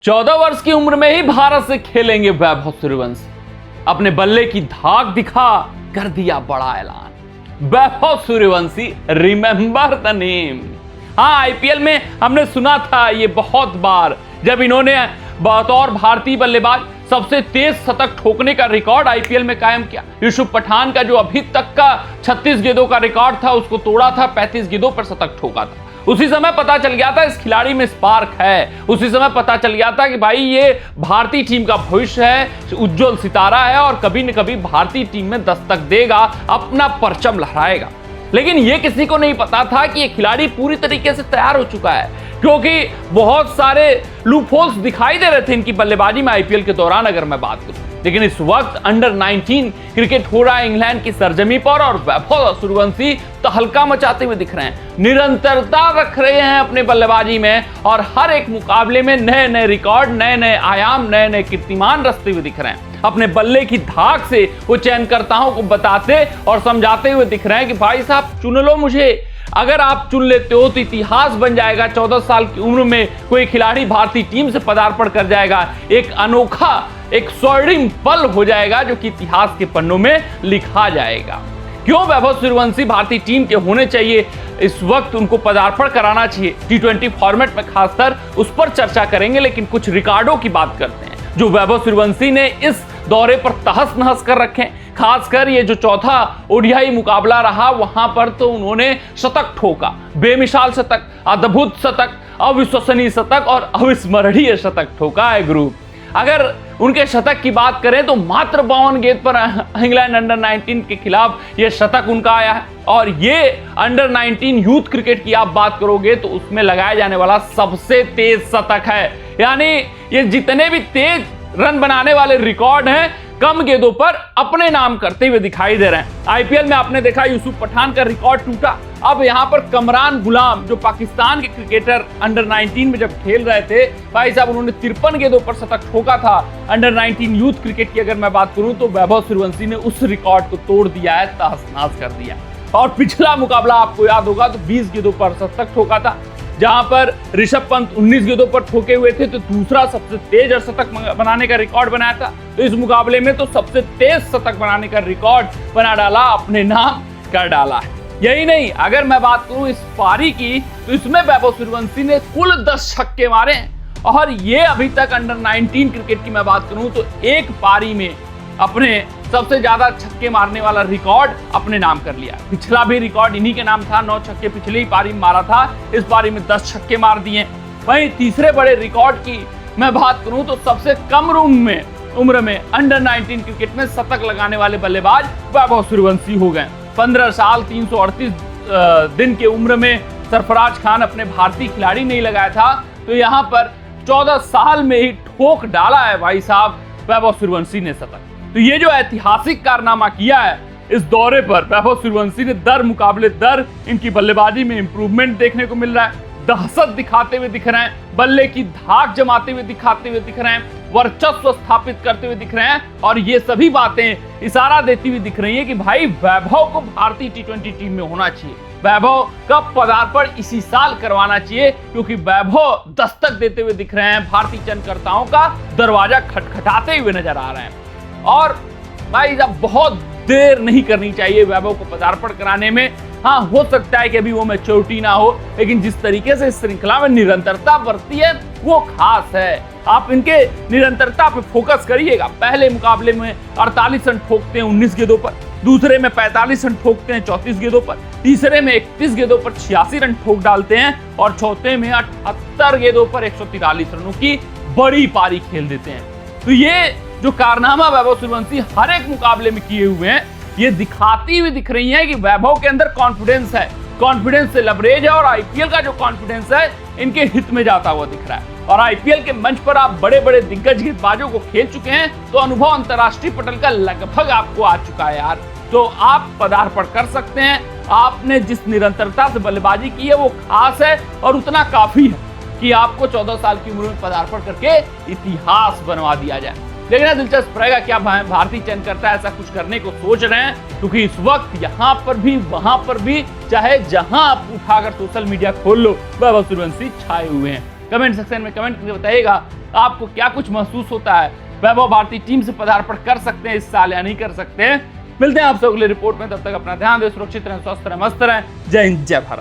14 वर्ष की उम्र में ही भारत से खेलेंगे वैभव सूर्यवंशी। अपने बल्ले की धाक दिखा कर दिया बड़ा ऐलान। Vaibhav Suryavanshi, remember the name. हाँ, आईपीएल में हमने सुना था ये बहुत बार, जब इन्होंने बतौर भारतीय बल्लेबाज सबसे तेज शतक ठोकने का रिकॉर्ड आईपीएल में कायम किया। यूसुफ पठान का जो अभी तक का 36 गेंदों का रिकॉर्ड था उसको तोड़ा था, 35 गेंदों पर शतक ठोका था। उसी समय पता चल गया था इस खिलाड़ी में स्पार्क है। उसी समय पता चल गया था कि भाई ये भारतीय टीम का भविष्य है, उज्जवल सितारा है और कभी न कभी भारतीय टीम में दस्तक देगा, अपना परचम लहराएगा। लेकिन ये किसी को नहीं पता था कि ये खिलाड़ी पूरी तरीके से तैयार हो चुका है, क्योंकि बहुत सारे लूपहोल्स दिखाई दे रहे थे इनकी बल्लेबाजी में आईपीएल के दौरान अगर मैं बात करूं। लेकिन इस वक्त अंडर 19 क्रिकेट हो रहा है इंग्लैंड की सरजमी पर और वैभव सूर्यवंशी तहलका मचाते हुए दिख रहे हैं। निरंतरता रख रहे हैं अपने बल्लेबाजी में और हर एक मुकाबले में नए नए रिकॉर्ड, नए नए आयाम, नए नए कीर्तिमान रचते हुए दिख रहे हैं। अपने बल्ले की धाक से वो चयनकर्ताओं को बताते और समझाते हुए दिख रहे हैं कि भाई साहब चुन लो मुझे, अगर आप चुन लेते हो तो इतिहास बन जाएगा। 14 साल की उम्र में कोई खिलाड़ी भारतीय टीम से पदार्पण कर जाएगा, एक अनोखा, एक स्वर्णिम पल हो जाएगा जो कि इतिहास के पन्नों में लिखा जाएगा। क्यों वैभव सूर्यवंशी भारतीय टीम के होने चाहिए, इस वक्त उनको पदार्पण कराना चाहिए टी20 फॉर्मेट में, खासकर उस पर चर्चा करेंगे। लेकिन कुछ रिकॉर्डों की बात करते हैं जो वैभव सूर्यवंशी ने इस दौरे पर तहस नहस कर रखे। खासकर ये जो चौथा ओडीआई मुकाबला रहा वहां पर तो उन्होंने शतक ठोका, बेमिसाल शतक, अद्भुत शतक, अविश्वसनीय शतक और अविस्मरणीय शतक ठोका है ग्रुप। अगर उनके शतक की बात करें तो मात्र 52 गेंद पर इंग्लैंड अंडर 19 के खिलाफ ये शतक उनका आया है और ये अंडर 19 यूथ क्रिकेट की आप बात करोगे तो उसमें लगाया जाने वाला सबसे तेज शतक है। यानी ये जितने भी तेज रन बनाने वाले रिकॉर्ड हैं कम गेंदों पर अपने नाम करते हुए दिखाई दे रहे हैं। आईपीएल में आपने देखा यूसुफ पठान का रिकॉर्ड टूटा, अब यहां पर कमरान गुलाम जो पाकिस्तान के क्रिकेटर अंडर 19 में जब खेल रहे थे, भाई साहब उन्होंने 53 गेंदों पर शतक ठोका था। अंडर 19 यूथ क्रिकेट की अगर मैं बात करूं तो वैभव सूर्यवंशी ने उस रिकॉर्ड को तोड़ दिया है, तहस-नहस कर दिया। और पिछला मुकाबला आपको याद होगा तो 20 गेंदों पर शतक ठोका था, जहां पर ऋषभ पंत 19 गेंदों पर ठोके हुए थे तो दूसरा सबसे तेज शतक बनाने का रिकॉर्ड बनाया था। तो इस मुकाबले में तो सबसे तेज शतक बनाने का रिकॉर्ड बना डाला, अपने नाम कर डाला है। यही नहीं, अगर मैं बात करूं इस पारी की तो इसमें वैभव सूर्यवंशी ने कुल 10 छक्के मारे हैं और ये अभी तक अंडर 19 क्रिकेट की मैं बात करूं तो एक पारी में अपने सबसे ज्यादा छक्के मारने वाला रिकॉर्ड अपने नाम कर लिया। पिछला भी रिकॉर्ड इन्हीं के नाम था, 9 छक्के पिछली ही पारी में मारा था, इस पारी में 10 छक्के मार दिए। वहीं तीसरे बड़े रिकॉर्ड की मैं बात करूं तो सबसे कम उम्र में अंडर 19 क्रिकेट में शतक लगाने वाले बल्लेबाज वैभव सूर्यवंशी हो गए। 15 साल 338 दिन की उम्र में सरफराज खान अपने भारतीय खिलाड़ी नहीं लगाया था, तो यहाँ पर 14 साल में ही ठोक डाला है भाई साहब वैभव सूर्यवंशी ने शतक। तो ये जो ऐतिहासिक कारनामा किया है इस दौरे पर वैभव सूर्यवंशी ने दर मुकाबले दर इनकी बल्लेबाजी में इंप्रूवमेंट देखने को मिल रहा है। दहशत दिखाते हुए दिख रहे हैं, बल्ले की धाक जमाते हुए दिखाते हुए दिख रहे हैं, वर्चस्व स्थापित करते हुए दिख रहे हैं और ये सभी बातें इशारा देती हुई दिख रही है कि भाई वैभव को भारतीय टी20 टीम में होना चाहिए। वैभव का पदार्पण इसी साल करवाना चाहिए क्योंकि वैभव दस्तक देते हुए दिख रहे हैं, भारतीय चयनकर्ताओं का दरवाजा खटखटाते हुए नजर आ रहे हैं। और भाई साहब बहुत देर नहीं करनी चाहिए वैभव को पदार्पण कराने में। हाँ, हो सकता है कि अभी वो मैच्योरिटी ना हो, लेकिन जिस तरीके से इस श्रृंखला में निरंतरता बरती है वो खास है। आप इनके निरंतरता पे फोकस करिएगा। पहले मुकाबले में 48 रन ठोकते हैं 19 गेंदों पर, दूसरे में 45 रन ठोकते हैं 34 गेंदों पर, तीसरे में 31 गेंदों पर 86 रन ठोक डालते हैं और चौथे में 78 गेंदों पर 143 रनों की बड़ी पारी खेल देते हैं। तो ये जो कारनामा वैभव सूर्यवंशी हर एक मुकाबले में किए हुए हैं, ये दिखाती हुई दिख रही है कि वैभव के अंदर कॉन्फिडेंस है, कॉन्फिडेंस से लवरेज है और आईपीएल का जो कॉन्फिडेंस है इनके हित में जाता हुआ दिख रहा है। और आईपीएल के मंच पर आप बड़े बड़े दिग्गज गेंदबाजों को खेल चुके हैं तो अनुभव अंतर्राष्ट्रीय पटल का लगभग आपको आ चुका है यार, तो आप पदार्पण कर सकते हैं। आपने जिस निरंतरता से बल्लेबाजी की है वो खास है और उतना काफी है कि आपको 14 साल की उम्र में पदार्पण करके इतिहास बनवा दिया जाए। देखना दिलचस्प रहेगा क्या भारतीय चयनकर्ता ऐसा कुछ करने को सोच रहे हैं, क्योंकि इस वक्त यहाँ पर भी वहां पर भी चाहे जहां आप उठाकर सोशल मीडिया खोल लो वैभव सूर्यवंशी छाए हुए हैं। कमेंट सेक्शन में कमेंट करके बताइएगा आपको क्या कुछ महसूस होता है? वैभव भारती टीम से पदार्पण कर सकते हैं इस साल या नहीं कर सकते? मिलते हैं आपसे अगले रिपोर्ट में, तब तक अपना ध्यान दें, सुरक्षित रहें, स्वस्थ रहें, मस्त रहें। जय हिंद, जय भारत।